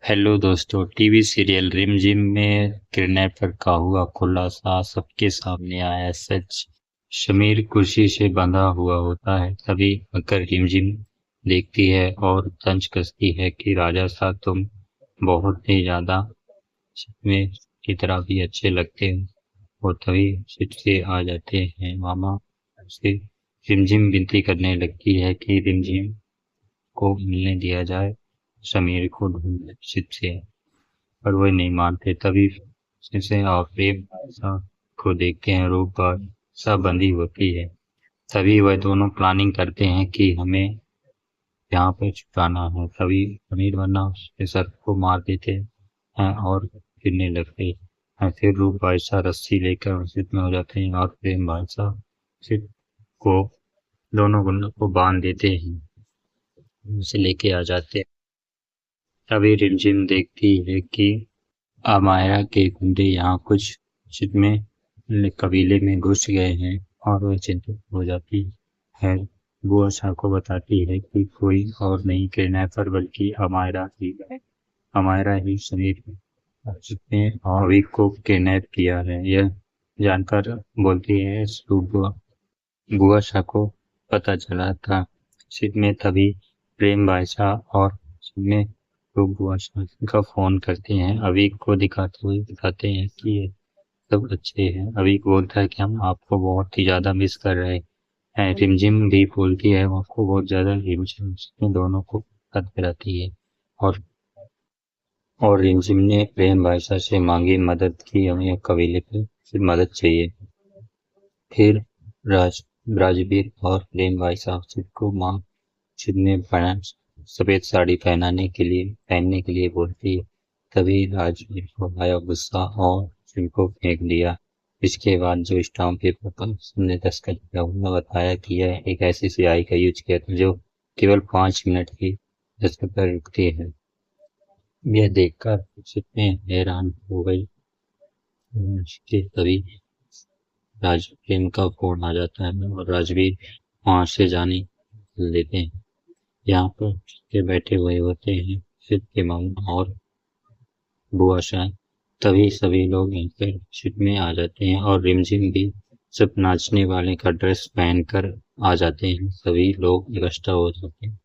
Hello दोस्तों। TV serial रिमझिम में किडनैपर का हुआ खुलासा सबके सामने आया। सच, समीर कुर्सी से बंधा हुआ होता है, तभी आकर रिमझिम देखती है और तंज कसती है कि राजा साहब तुम बहुत ही ज्यादा में की तरह भी अच्छे लगते हो। और तभी सिट से आ जाते हैं मामा से। रिमझिम विनती करने लगती है कि रिमझिम को मिलने दिया जाए, समीर को ढूंढ सिट से। पर वे नहीं मानते। तभी से और प्रेम सा को देखते हैं, रूप पर सा बंधी होती है। तभी वह दोनों प्लानिंग करते हैं कि हमें यहाँ पर छुपाना है। तभी अमीर वरना उसके सर को मार देते हैं और गिरने लगते हैं। फिर रूप बादशाह रस्सी लेकर मस्जिद में हो जाते हैं और प्रेम बादशाह सिर को दोनों गुंडों को बांध देते हैं, उसे लेके आ जाते हैं। तभी रिमझिम देखती है कि अमायरा के गुंडे यहाँ कुछ में कबीले में घुस गए हैं और वह चिंतित हो जाती है। वो आशा को बताती है कि कोई और नहीं किडनैपर बल्कि अमायरा ही है। अमायरा ही समीर ने अविक को किडनैप किया है, यह जानकर बोलती है बुआ बुआ शाह को पता चला था। सिड में तभी प्रेम बादशाह और सिड में लोग बुआ शाह का फोन करते हैं, अविक को दिखाते हुए बताते हैं कि ये सब अच्छे हैं। अविक बोलता है कि हम आपको बहुत ही ज्यादा मिस कर रहे हैं। रिमझिम भी बोलती है वो आपको बहुत ज्यादा। रिमझिम ने दोनों को साथ कराती है और रिमझिम ने प्रेम बादशाह से मांगी मदद की, हमें कबीले पे फिर मदद चाहिए। फिर राज राजवीर और प्रेम बादशाह सिड को माँ सिड ने सफेद साड़ी पहनने के लिए बोलती है। तभी राजवीर को आया गुस्सा और सिड को फेंक दिया। इसके बाद जो स्टाम्प पेपर पर उसने दस्तखत किया हुआ बताया कि यह एक ऐसी स्याही का यूज किया था जो केवल 5 मिनट ही दस्तखत पर रुकती है। यह देखकर सिड में हैरान हो गई कि तभी प्रेम का फोन आ जाता है और राजवीर वहां से जाने लेते हैं। यहाँ पर के बैठे हुए होते हैं सिड के मामा और बुआ शाह। तभी सभी लोग यहाँ पर सिड में आ जाते हैं और रिमझिम भी सब नाचने वाले का ड्रेस पहनकर आ जाते हैं। सभी लोग इकट्ठा हो जाते हैं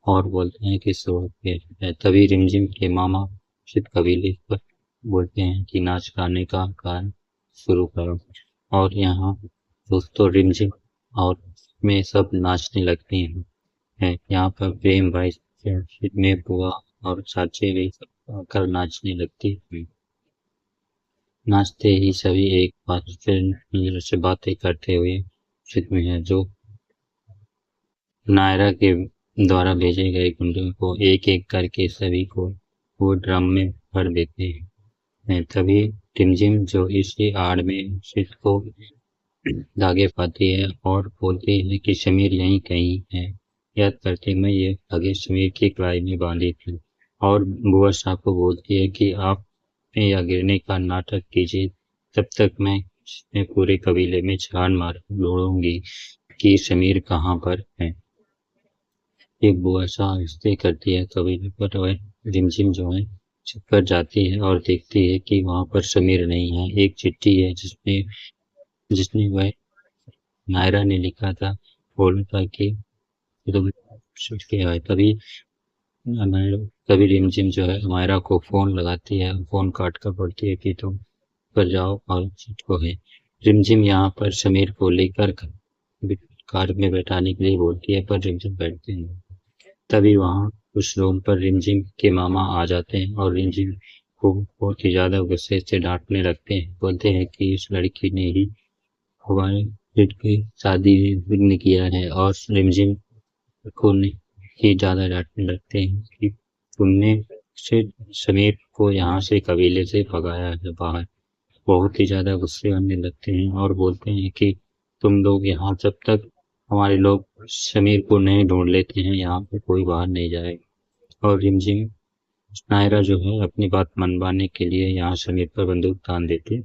और बोलते हैं कि सुबह है। तभी रिमझिम के मामा सिद कबीले पर बोलते हैं कि नाच गाने का कार्य शुरू करो। और यहाँ दोस्तों रिमझिम और में सब नाचने लगते हैं। यहाँ पर प्रेम भाई में बुआ और चाचे भी आकर नाचने लगती हैं। नाचते ही सभी एक बार फिर से बातें करते हुए में है, जो नायरा के द्वारा भेजे गए गुंडों को एक एक करके सभी को वो ड्रम में भर देते हैं। तभी टिमजिम जो इसी आड़ में सिद को धागे पाती है और बोलती है कि समीर यहीं कहीं है। याद करते मैं ये धागे समीर की कलाई में बांधी थी और बुआ साहब को बोलती है कि आप या गिरने का नाटक कीजिए, तब तक मैं पूरे कबीले में छान मार ढूंढूंगी कि समीर कहाँ पर है। एक बुआ साहब इससे करती है कबीले पर वह रिमझिम जो है छत पर जाती है और देखती है कि वहां पर समीर नहीं है। एक चिट्ठी है जिसने वह नायरा ने लिखा था, बोला था कि तुम छुट के आए। तभी रिमझिम जो है मायरा को फोन लगाती है, फोन काट कर बोलती है कि तुम पर जाओ और छुट को है। रिमझिम यहाँ पर समीर को लेकर कार में बैठाने के लिए बोलती है, पर रिमझिम बैठते हैं। तभी वहाँ उस रूम पर रिमझिम के मामा आ जाते हैं और रिमझिम को बहुत ही ज्यादा गुस्से से डांटने लगते हैं। बोलते हैं कि इस लड़की ने ही हमारे बेटे की शादी में विघ्न किया है और रिमझिम को ही ज्यादा डांटने लगते हैं कि तुमने से समीर को यहाँ से कबीले से भगाया है बाहर। बहुत ही ज्यादा गुस्से होने लगते हैं और बोलते हैं कि तुम लोग यहाँ जब तक हमारे लोग समीर को नहीं ढूंढ लेते हैं यहाँ पे कोई बाहर नहीं जाएगा। और रिमझिम नायरा जो है अपनी बात मनवाने के लिए यहाँ समीर पर बंदूक तान देती है